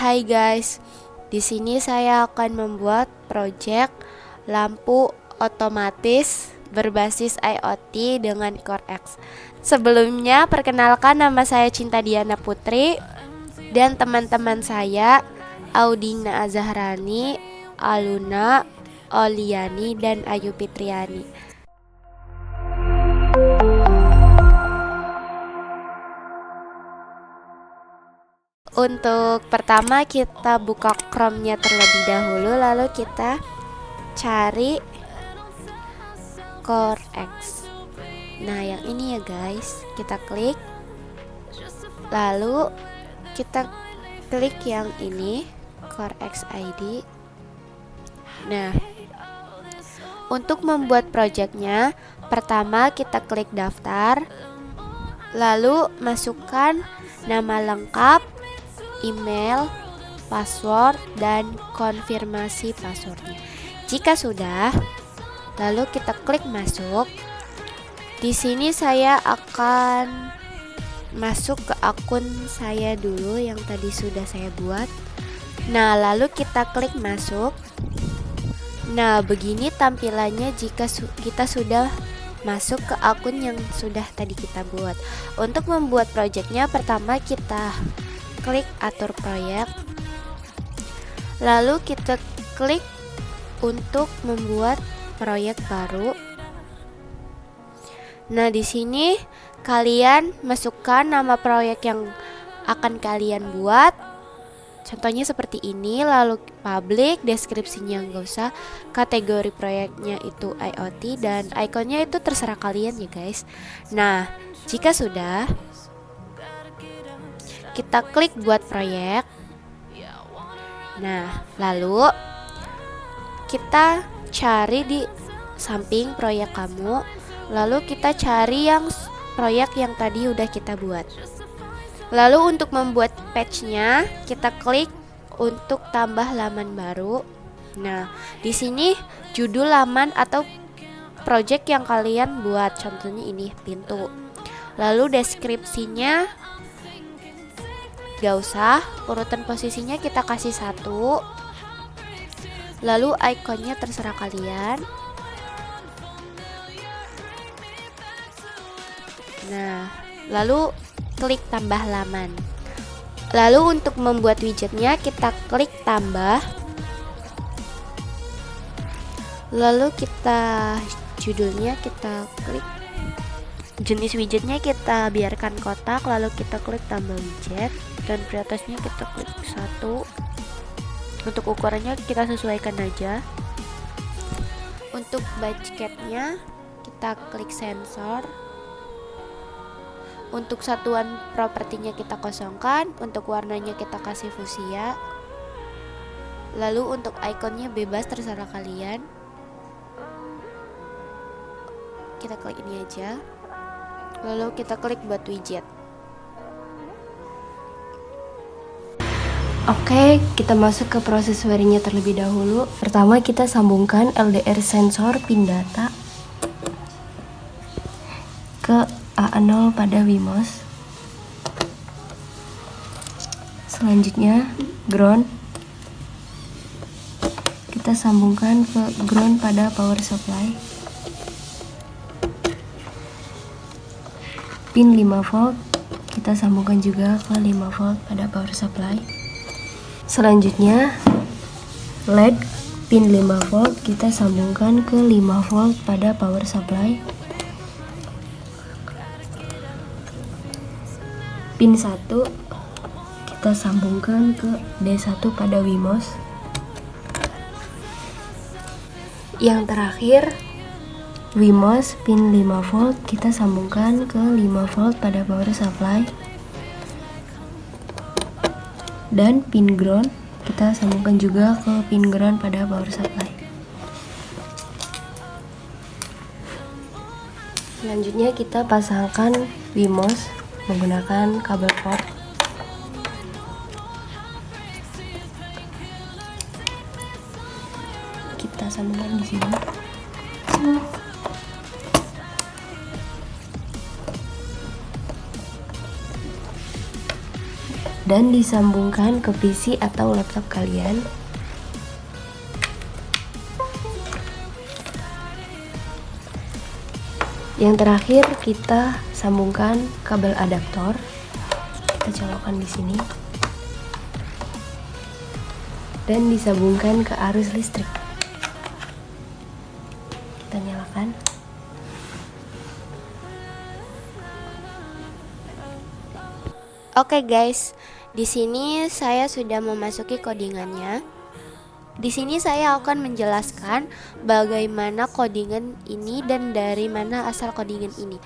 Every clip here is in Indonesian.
Hai guys, di sini saya akan membuat project lampu otomatis berbasis IoT dengan CoreX. Sebelumnya, perkenalkan nama saya Cinta Diana Putri dan teman-teman saya Audina Azahrani, Aluna, Oliani, dan Ayu Fitriani. Untuk pertama kita buka Chrome-nya terlebih dahulu, lalu kita cari CoreX. Nah, yang ini ya guys, kita klik. Lalu kita klik yang ini, CoreX ID. Nah, untuk membuat projectnya, pertama kita klik daftar. Lalu masukkan nama lengkap, email, password, dan konfirmasi passwordnya. Jika sudah, lalu kita klik masuk. Di sini saya akan masuk ke akun saya dulu yang tadi sudah saya buat. Nah, lalu kita klik masuk. Nah, begini tampilannya jika kita sudah masuk ke akun yang sudah tadi kita buat. Untuk membuat projectnya, pertama kita klik atur proyek, lalu kita klik untuk membuat proyek baru. Nah, di sini kalian masukkan nama proyek yang akan kalian buat. Contohnya seperti ini, lalu public, deskripsinya nggak usah, kategori proyeknya itu IoT, dan ikonnya itu terserah kalian ya guys. Nah, jika sudah, kita klik buat proyek. Nah, lalu kita cari di samping proyek kamu, lalu kita cari yang proyek yang tadi udah kita buat. Lalu untuk membuat patch-nya, kita klik untuk tambah laman baru. Nah, di sini judul laman atau project yang kalian buat, contohnya ini pintu. Lalu deskripsinya gak usah, urutan posisinya kita kasih 1. Lalu ikonnya terserah kalian. Nah, lalu klik tambah laman. Lalu untuk membuat widgetnya kita klik tambah. Lalu kita judulnya kita klik, jenis widgetnya kita biarkan kotak, lalu kita klik tambah widget, dan prioritasnya kita klik 1. Untuk ukurannya kita sesuaikan aja. Untuk budgetnya kita klik sensor. Untuk satuan propertinya kita kosongkan. Untuk warnanya kita kasih fuchsia. Lalu untuk ikonnya bebas, terserah kalian. Kita klik ini aja. Lalu kita klik buat widget. Oke, kita masuk ke proses wiringnya terlebih dahulu. Pertama kita sambungkan LDR sensor pin data ke A0 pada Wemos. Selanjutnya ground. Kita sambungkan ke ground pada power supply. Pin 5 volt kita sambungkan juga ke 5 volt pada power supply. Selanjutnya LED pin 5 volt kita sambungkan ke 5 volt pada power supply. Pin 1 kita sambungkan ke D1 pada Wemos. Yang terakhir Wemos pin 5 volt kita sambungkan ke 5 volt pada power supply. Dan pin ground kita sambungkan juga ke pin ground pada power supply. Selanjutnya kita pasangkan Wemos menggunakan kabel port. Kita sambungkan di sini. dan disambungkan ke PC atau laptop kalian. Yang terakhir kita sambungkan kabel adaptor. Kita colokkan di sini dan disambungkan ke arus listrik. Kita nyalakan. Oke guys, di sini saya sudah memasuki codingannya. Di sini saya akan menjelaskan bagaimana codingan ini dan dari mana asal codingan ini.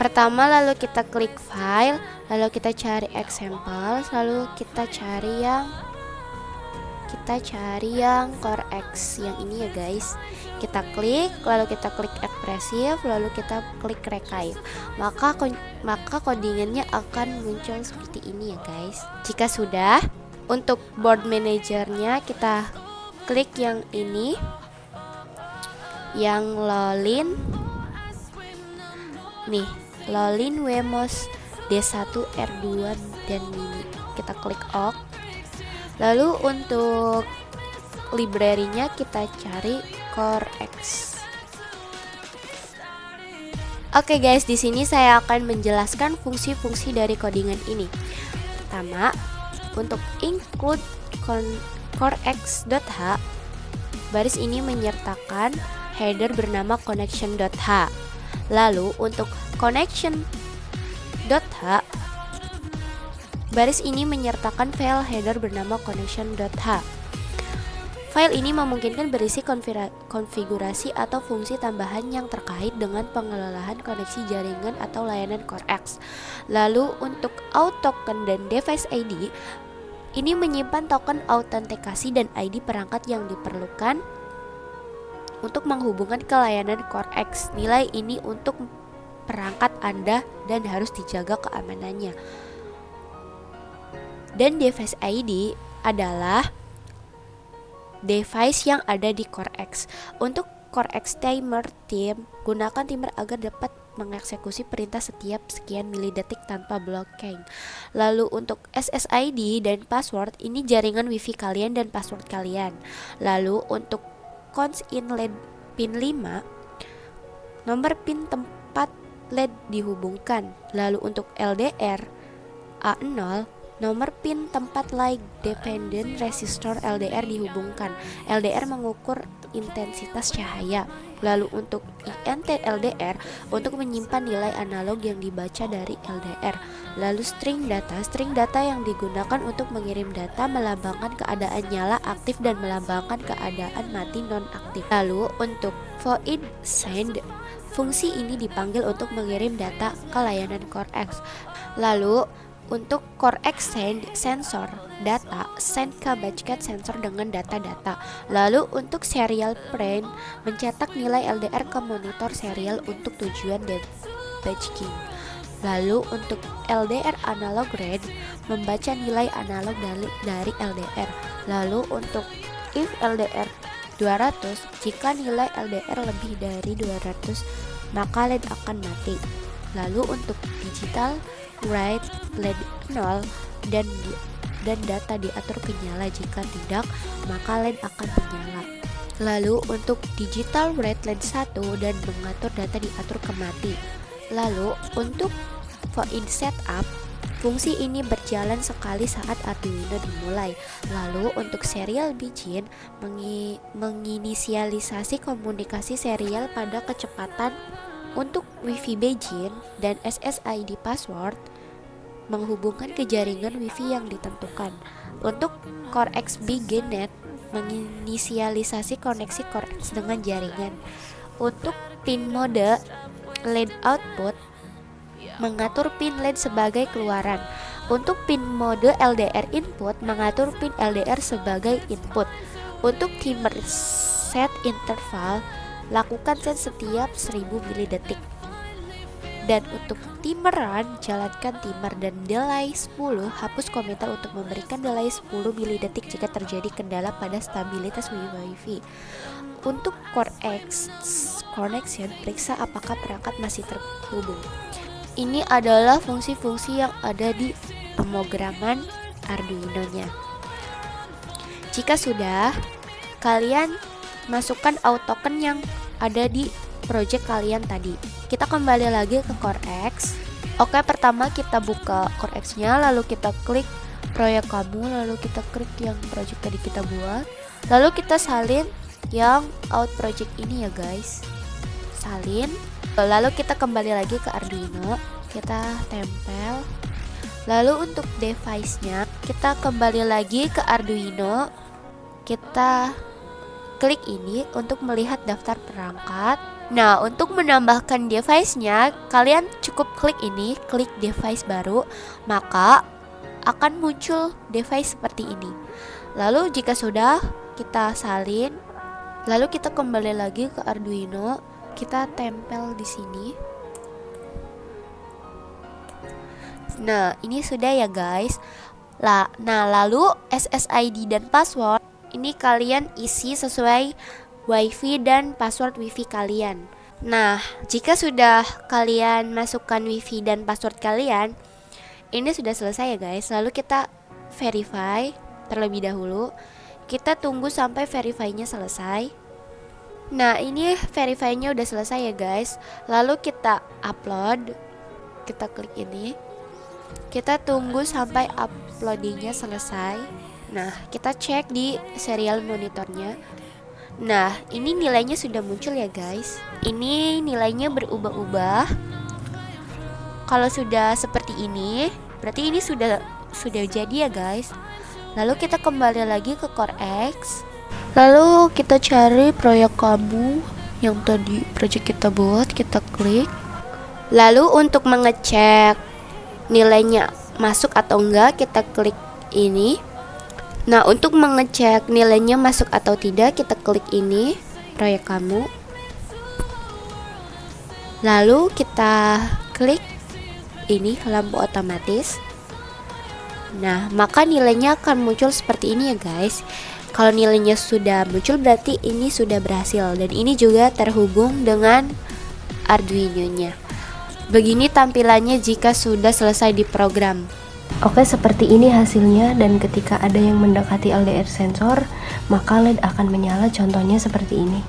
Pertama, lalu kita klik file, lalu kita cari example, lalu kita cari yang Core X yang ini ya guys. Kita klik, lalu kita klik ekspresif, lalu kita klik receive. Maka codingannya akan muncul seperti ini ya guys. Jika sudah, untuk board manajernya kita klik yang ini, yang Lolin nih, Lolin Wemos D1 R2 dan mini. Kita klik OK. Lalu untuk library-nya kita cari Core X. Oke guys, di sini saya akan menjelaskan fungsi-fungsi dari codingan ini. Pertama, untuk include corex.h, baris ini menyertakan header bernama connection.h. Lalu untuk connection.h, baris ini menyertakan file header bernama connection.h. File ini memungkinkan berisi konfigurasi atau fungsi tambahan yang terkait dengan pengelolaan koneksi jaringan atau layanan Core X. Lalu untuk auth token dan device ID, ini menyimpan token autentikasi dan ID perangkat yang diperlukan untuk menghubungkan ke layanan Core X. Nilai ini untuk perangkat Anda dan harus dijaga keamanannya. Dan device ID adalah device yang ada di Core X. Untuk Core X timer team, gunakan timer agar dapat mengeksekusi perintah setiap sekian milidetik tanpa blocking. Lalu untuk SSID dan password, ini jaringan wifi kalian dan password kalian. Lalu untuk cons in LED pin 5, nomor pin tempat LED dihubungkan. Lalu untuk LDR A0, nomor pin tempat light dependent resistor LDR dihubungkan. LDR mengukur intensitas cahaya. Lalu untuk INT LDR untuk menyimpan nilai analog yang dibaca dari LDR. Lalu string data yang digunakan untuk mengirim data melambangkan keadaan nyala aktif dan melambangkan keadaan mati nonaktif. Lalu untuk void send, fungsi ini dipanggil untuk mengirim data ke layanan Core X. Lalu untuk Core X sensor data, send ke batchcat sensor dengan data-data. Lalu untuk serial print, mencetak nilai LDR ke monitor serial untuk tujuan batching. Lalu untuk LDR analog read, membaca nilai analog dari LDR. Lalu untuk if LDR 200, jika nilai LDR lebih dari 200, maka LED akan mati. Lalu untuk digital write LED 0 dan data diatur ke nyala, jika tidak maka LED akan menyala. Lalu untuk digital write LED 1 dan mengatur data diatur ke mati. Lalu untuk void setup, fungsi ini berjalan sekali saat Arduino dimulai. Lalu untuk serial begin, menginisialisasi komunikasi serial pada kecepatan. Untuk Wi-Fi begin dan SSID password, menghubungkan ke jaringan Wi-Fi yang ditentukan. Untuk Core X begin net, menginisialisasi koneksi Core X dengan jaringan. Untuk pin mode LED output, mengatur pin LED sebagai keluaran. Untuk pin mode LDR input, mengatur pin LDR sebagai input. Untuk timer set interval, lakukan set setiap 1000 milidetik. Dan untuk timer run, jalankan timer dan delay 10, hapus komentar untuk memberikan delay 10 milidetik jika terjadi kendala pada stabilitas Wi-Fi. Untuk Core X connection, periksa apakah perangkat masih terhubung. Ini adalah fungsi-fungsi yang ada di pemrograman Arduino-nya. Jika sudah, kalian masukkan auto token yang ada di project kalian tadi. Kita kembali lagi ke CoreX. Oke, pertama kita buka CoreX-nya, lalu kita klik proyek kamu, lalu kita klik yang project tadi kita buat, lalu kita salin yang out project ini ya guys, salin. Lalu kita kembali lagi ke Arduino, kita tempel. Lalu untuk device-nya, kita kembali lagi ke Arduino, kita klik ini untuk melihat daftar perangkat. Nah, untuk menambahkan device-nya, kalian cukup klik ini, klik device baru, maka akan muncul device seperti ini. Lalu jika sudah, kita salin. Lalu kita kembali lagi ke Arduino, kita tempel di sini. Nah, ini sudah ya guys. Nah, lalu SSID dan password ini kalian isi sesuai WiFi dan password WiFi kalian. Nah, jika sudah kalian masukkan WiFi dan password kalian, ini sudah selesai ya guys. Lalu kita verify terlebih dahulu. Kita tunggu sampai verify-nya selesai. Nah, ini verify-nya udah selesai ya guys. Lalu kita upload. Kita klik ini. Kita tunggu sampai uploadingnya selesai. Nah, kita cek di serial monitornya. Nah, ini nilainya sudah muncul ya guys. Ini nilainya berubah-ubah. Kalau sudah seperti ini, berarti ini sudah jadi ya guys. Lalu kita kembali lagi ke CoreX. Lalu kita cari proyek kamu yang tadi project kita buat, kita klik. Lalu untuk mengecek nilainya masuk atau enggak, kita klik ini. Nah, untuk mengecek nilainya masuk atau tidak, kita klik ini, proyek kamu. Lalu kita klik ini lampu otomatis. Nah, maka nilainya akan muncul seperti ini ya guys. Kalau nilainya sudah muncul berarti ini sudah berhasil, dan ini juga terhubung dengan Arduino-nya. Begini tampilannya jika sudah selesai diprogram. Oke, seperti ini hasilnya, dan ketika ada yang mendekati LDR sensor, maka LED akan menyala, contohnya seperti ini.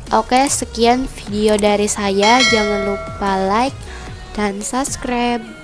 Oke, sekian video dari saya. Jangan lupa like dan subscribe.